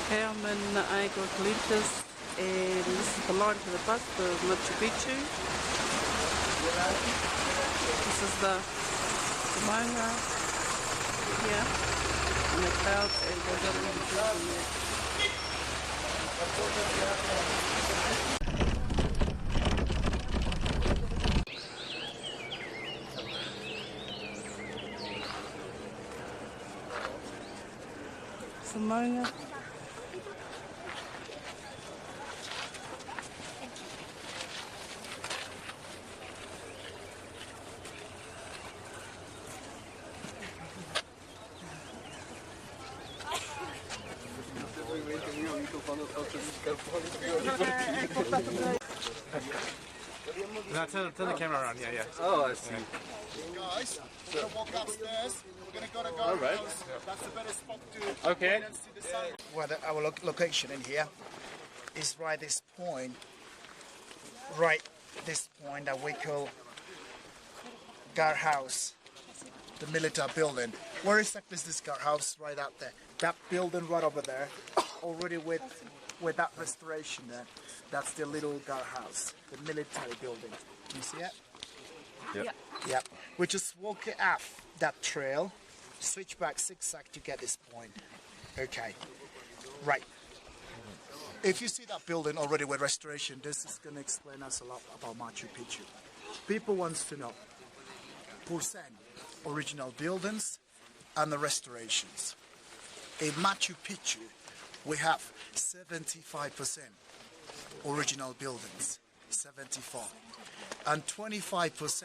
Okay, I'm in Eucalyptus and this is the line to the bus for Machu Picchu. This is the manga here and the clouds and there's other images in there. Manga. No, turn the camera around, yeah. Oh, I see. Guys, we're going to walk upstairs. We're going to go All right. That's the better spot to Okay. see the sun. Well, our location in here is right this point. Right this point that we call guardhouse, the military building. Where exactly is this guardhouse? Right out there. That building right over there, already with that restoration there. That's the little guardhouse, the military building. Can you see it? Yep. Yeah. We just walk it up that trail, switch back zigzag to get this point. Okay. Right. If you see that building already with restoration, this is going to explain us a lot about Machu Picchu. People want to know percent original buildings and the restorations. In Machu Picchu, we have 75% original buildings, 74, and 25%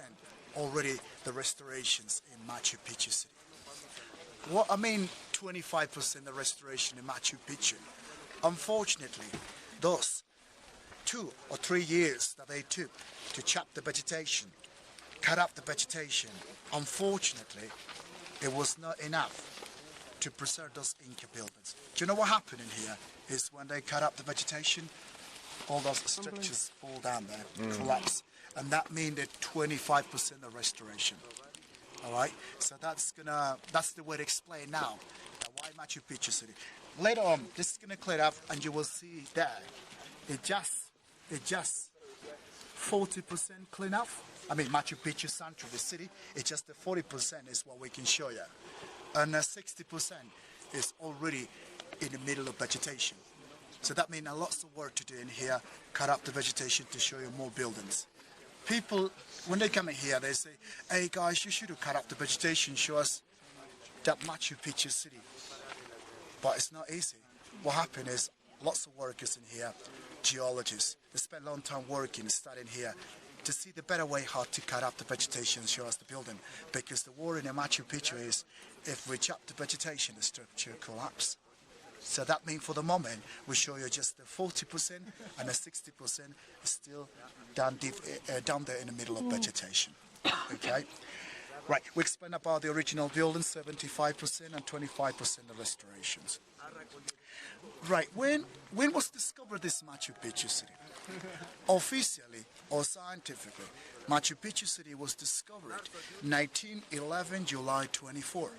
already the restorations in Machu Picchu city. What I mean 25% the restoration in Machu Picchu, unfortunately, those 2 or 3 years that they took to chop the vegetation, cut up the vegetation, unfortunately, it was not enough to preserve those Inca buildings. Do you know what happened in here? Is when they cut up the vegetation, all those structures fall down there, collapse, and that means that 25% of restoration. All right, so that's the way to explain now why Machu Picchu city. Later on, this is gonna clear up, and you will see there. It just 40% clean up. I mean, Machu Picchu central, the city, it's just the 40% is what we can show you, and 60% is already in the middle of vegetation. So that means a lots of work to do in here, cut up the vegetation to show you more buildings. People, when they come in here, they say, hey guys, you should have cut up the vegetation, show us that Machu Picchu city. But it's not easy. What happened is, lots of workers in here, geologists, they spend a long time working, studying here, to see the better way how to cut up the vegetation and show us the building. Because the worry in Machu Picchu is, if we chop the vegetation, the structure collapse. So that means for the moment, we show you just the 40% and the 60% is still down there in the middle of vegetation. Okay? Right, we explained about the original building, 75% and 25% the restorations. Right, when was discovered this Machu Picchu city? Officially or scientifically, Machu Picchu city was discovered 1911, July 24.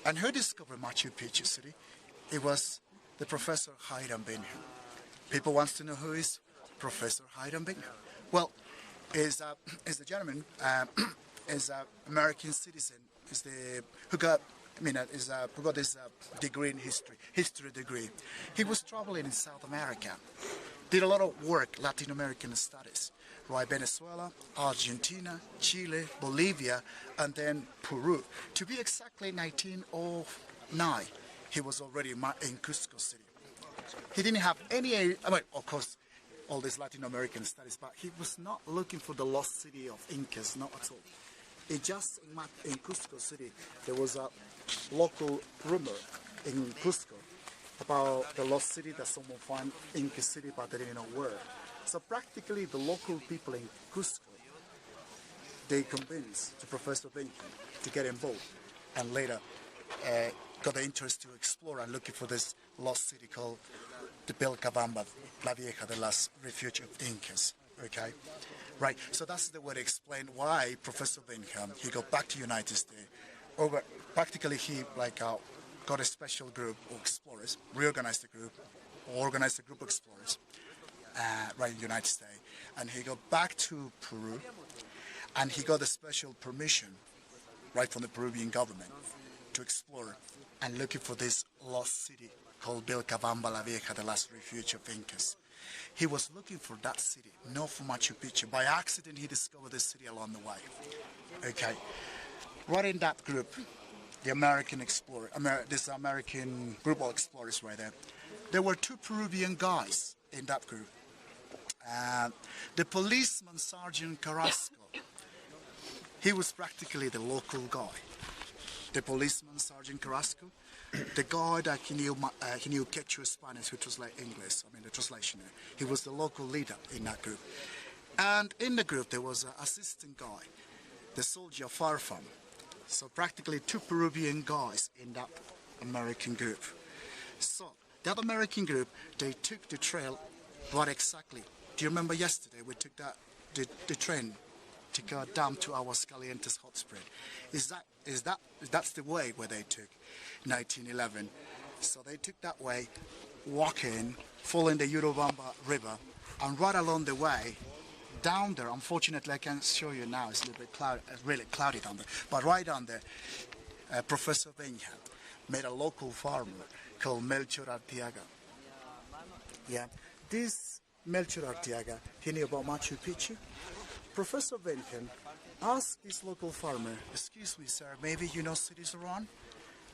And who discovered Machu Picchu city? It was the Professor Hiram Bingham. People want to know who is Professor Hiram Bingham. Well, is a gentleman, is an American citizen, who got this degree in history degree. He was traveling in South America, did a lot of work, Latin American studies, right? Venezuela, Argentina, Chile, Bolivia, and then Peru. To be exactly 1909. He was already in Cusco City. He didn't have any, of course, all these Latin American studies, but he was not looking for the lost city of Incas, not at all. It just in Cusco City, there was a local rumor in Cusco about the lost city that someone found Inca City, but they didn't know where. So practically the local people in Cusco, they convinced the Professor Bingham to get involved, and later got the interest to explore and looking for this lost city called the Vilcabamba, La Vieja, the last refuge of Incas. Okay, right. So that's the way to explain why Professor Bingham he got back to United States. Practically he got a special group of explorers, reorganized the group, organized a group of explorers right in the United States, and he got back to Peru, and he got a special permission right from the Peruvian government to explore and looking for this lost city called Vilcabamba la Vieja, the last refuge of Incas. He was looking for that city, not for Machu Picchu. By accident, he discovered the city along the way. Okay, right in that group, the American explorer, this American group of explorers right there were two Peruvian guys in that group. The policeman, Sergeant Carrasco, he was practically the local guy. The policeman, Sergeant Carrasco, the guy that he knew Quechua Spanish, who translate English, the translation. He was the local leader in that group. And in the group there was an assistant guy, the soldier Farfan. So practically two Peruvian guys in that American group. So that American group, they took the trail. What exactly? Do you remember yesterday we took the train to go down to Aguascalientes hot spring? That's the way where they took 1911. So they took that way, walking, following the Urubamba River, and right along the way, down there, unfortunately I can't show you now, it's a little bit cloudy, really cloudy down there, but right down there, Professor Benja met a local farmer called Melchor Arteaga. Yeah, this Melchor Arteaga, he knew about Machu Picchu. Professor Benja asked this local farmer, excuse me sir, maybe you know cities around?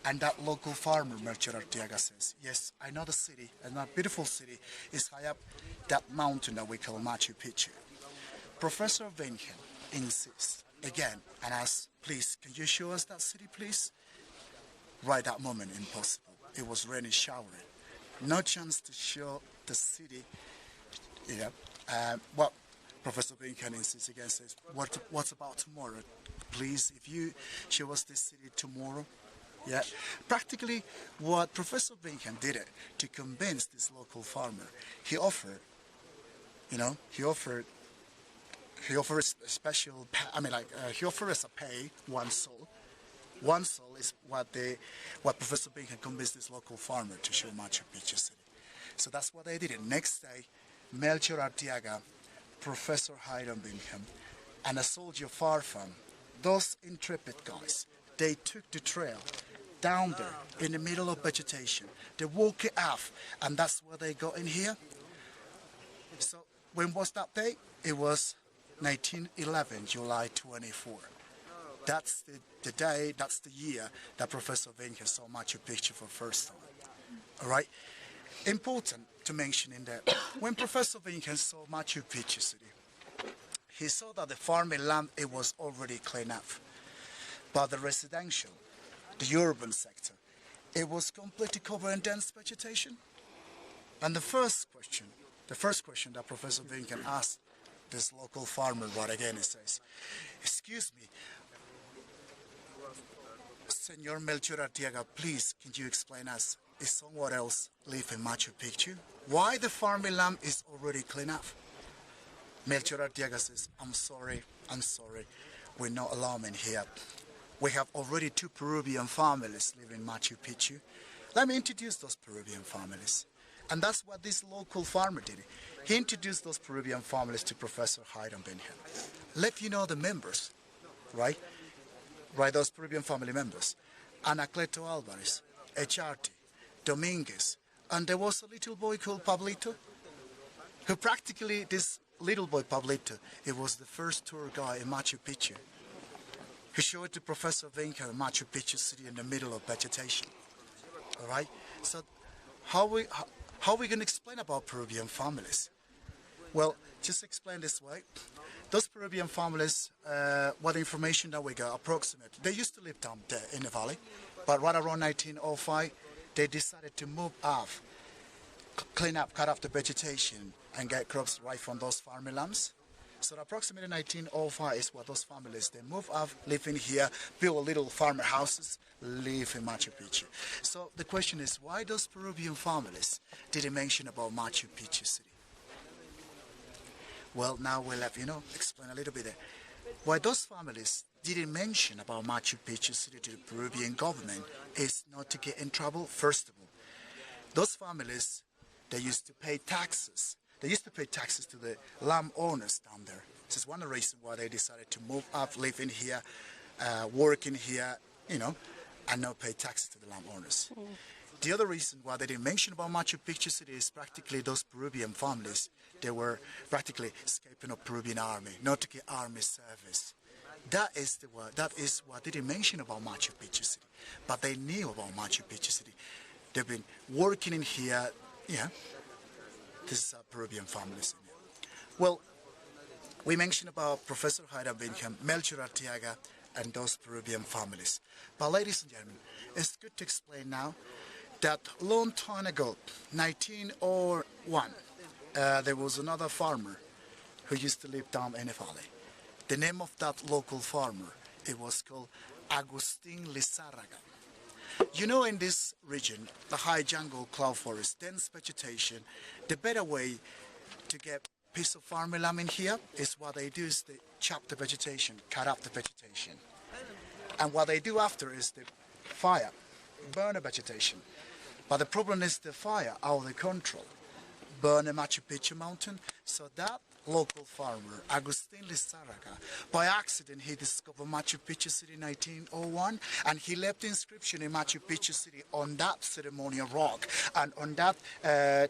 And that local farmer, Melchor Arteaga, says, yes, I know the city, and that beautiful city is high up that mountain that we call Machu Picchu. Professor Benja insists again and asks, please, can you show us that city, please? Right that moment, impossible. It was raining, showering. No chance to show the city. Well, Professor Benja insists again, says, what's about tomorrow? Please, if you show us this city tomorrow. Yeah, practically what Professor Benja did it to convince this local farmer. He offered a special, he offered us a pay, 1 sol. 1 sol is what Professor Benja convinced this local farmer to show Machu Picchu City. So that's what they did. And next day, Melchor Arteaga, Professor Hiram Benja, and a soldier Farfan, those intrepid guys, they took the trail down there in the middle of vegetation. They walk it off, and that's where they got in here. So when was that day? It was 1911, July 24. That's the day, that's the year that Professor Benja saw Machu Picchu for the first time. All right? Important to mention in that, when Professor Benja saw Machu Picchu City, he saw that the farming land, it was already cleaned up. But the residential, the urban sector, it was completely covered in dense vegetation. And the first question that Professor Benja asked this local farmer, right again, he says, excuse me, Senor Melchor Arteaga, please, can you explain us, is someone else live in Machu Picchu? Why the farming land is already cleaned up? Melchor Arteaga says, I'm sorry, we're not alone in here. We have already 2 Peruvian families living in Machu Picchu. Let me introduce those Peruvian families. And that's what this local farmer did. He introduced those Peruvian families to Professor Hiram Benja. Let you know the members, right? Right, those Peruvian family members. Anacleto Alvarez, Echarte, Dominguez, and there was a little boy called Pablito, who practically, this little boy Pablito, it was the first tour guide in Machu Picchu. He showed to Professor Benja Machu Picchu City in the middle of vegetation. All right? So how we going to explain about Peruvian families? Well, just explain this way. Those Peruvian families, what information that we got, approximately, they used to live down there in the valley, but right around 1905, they decided to move off, clean up, cut off the vegetation, and get crops right from those farming lands. So approximately 1905 is what those families, they move off, live in here, build little farmer houses, live in Machu Picchu. So the question is, why those Peruvian families didn't mention about Machu Picchu City? Well, now we'll have, explain a little bit there. Why those families didn't mention about Machu Picchu City to the Peruvian government is not to get in trouble. First of all, those families, they used to pay taxes. They used to pay taxes to the landowners down there. This is one of the reasons why they decided to move up, live in here, work in here, and not pay taxes to the landowners. The other reason why they didn't mention about Machu Picchu City is practically those Peruvian families, they were practically escaping of Peruvian army, not to get army service. That is what they didn't mention about Machu Picchu City. But they knew about Machu Picchu City. They've been working in here, this is Peruvian families in here. Well, we mentioned about Professor Haida Bingham, Melchor Arteaga, and those Peruvian families. But ladies and gentlemen, it's good to explain now that long time ago, 1901, there was another farmer who used to live down in the valley. The name of that local farmer, it was called Agustin Lizárraga. In this region, the high jungle, cloud forest, dense vegetation, the better way to get piece of farming land in here is what they do is they chop the vegetation, cut up the vegetation. And what they do after is the fire, burn the vegetation. But the problem is the fire out of the control, burn the Machu Picchu mountain. So that local farmer, Agustin Lizárraga, by accident he discovered Machu Picchu City in 1901, and he left the inscription in Machu Picchu City on that ceremonial rock and on that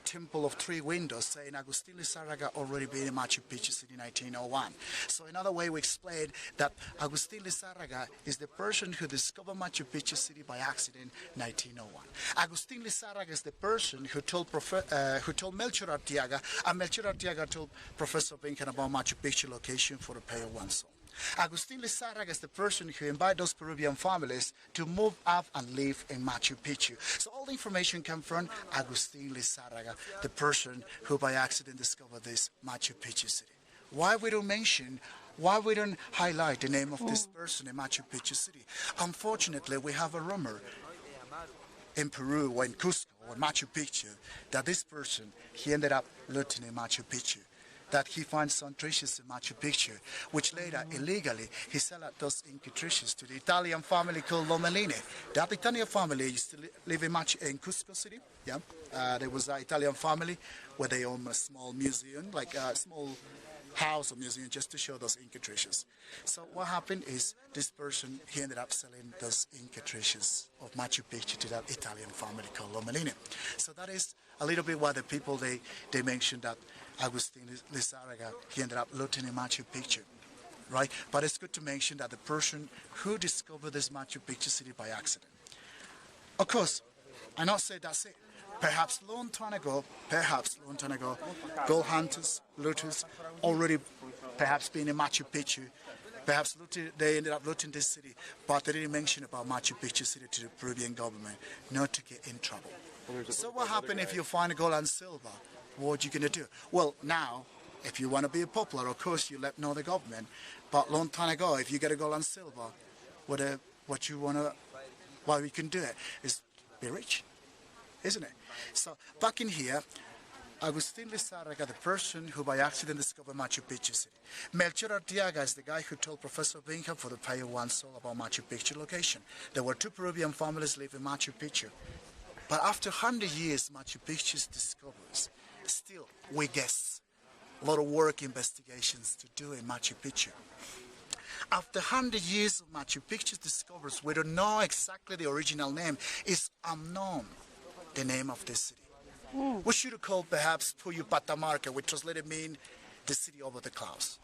temple of 3 windows saying Agustin Lizárraga already been in Machu Picchu City in 1901. So another way we explain that Agustin Lizárraga is the person who discovered Machu Picchu City by accident in 1901. Agustin Lizárraga is the person who told Melchor Arteaga, and Melchor Arteaga told Professor Bingham about Machu Picchu location for the Part1 soul. Agustin Lizárraga is the person who invited those Peruvian families to move up and live in Machu Picchu. So all the information comes from Agustin Lizárraga, the person who by accident discovered this Machu Picchu City. Why we don't highlight the name of this person in Machu Picchu City? Unfortunately, we have a rumor in Peru or in Cusco or Machu Picchu that this person, he ended up looting in Machu Picchu, that he finds some treasures in Machu Picchu, which later illegally he sold those Inca treasures to the Italian family called Lomellini. That Italian family used to live in Cusco City. There was an Italian family where they own a small museum, like a small house or museum, just to show those Inca treasures. So what happened is this person, he ended up selling those Inca treasures of Machu Picchu to that Italian family called Lomellini. So that is a little bit why the people, they mentioned that Agustin Lizárraga, he ended up looting in Machu Picchu, right? But it's good to mention that the person who discovered this Machu Picchu City by accident. Of course, I not say that's it. Perhaps long time ago, gold hunters, looters, already perhaps been in Machu Picchu, perhaps they ended up looting this city, but they didn't mention about Machu Picchu City to the Peruvian government, not to get in trouble. So what happened if you find gold and silver? What are you going to do? Well, now, if you want to be popular, of course, you let know the government. But long time ago, if you get a gold and silver, what we can do is be rich, isn't it? So back in here, Agustin Lizárraga, the person who by accident discovered Machu Picchu City. Melchor Arteaga is the guy who told Professor Bingham for the Part1 soul about Machu Picchu location. There were 2 Peruvian families living in Machu Picchu. But after 100 years, Machu Picchu's discoveries, still, we guess, a lot of work, investigations to do in Machu Picchu. After 100 years of Machu Picchu's discoveries, we don't know exactly the original name. It's unknown, the name of this city. We should have called perhaps Puyu Patamarca, which translated mean the city over the clouds.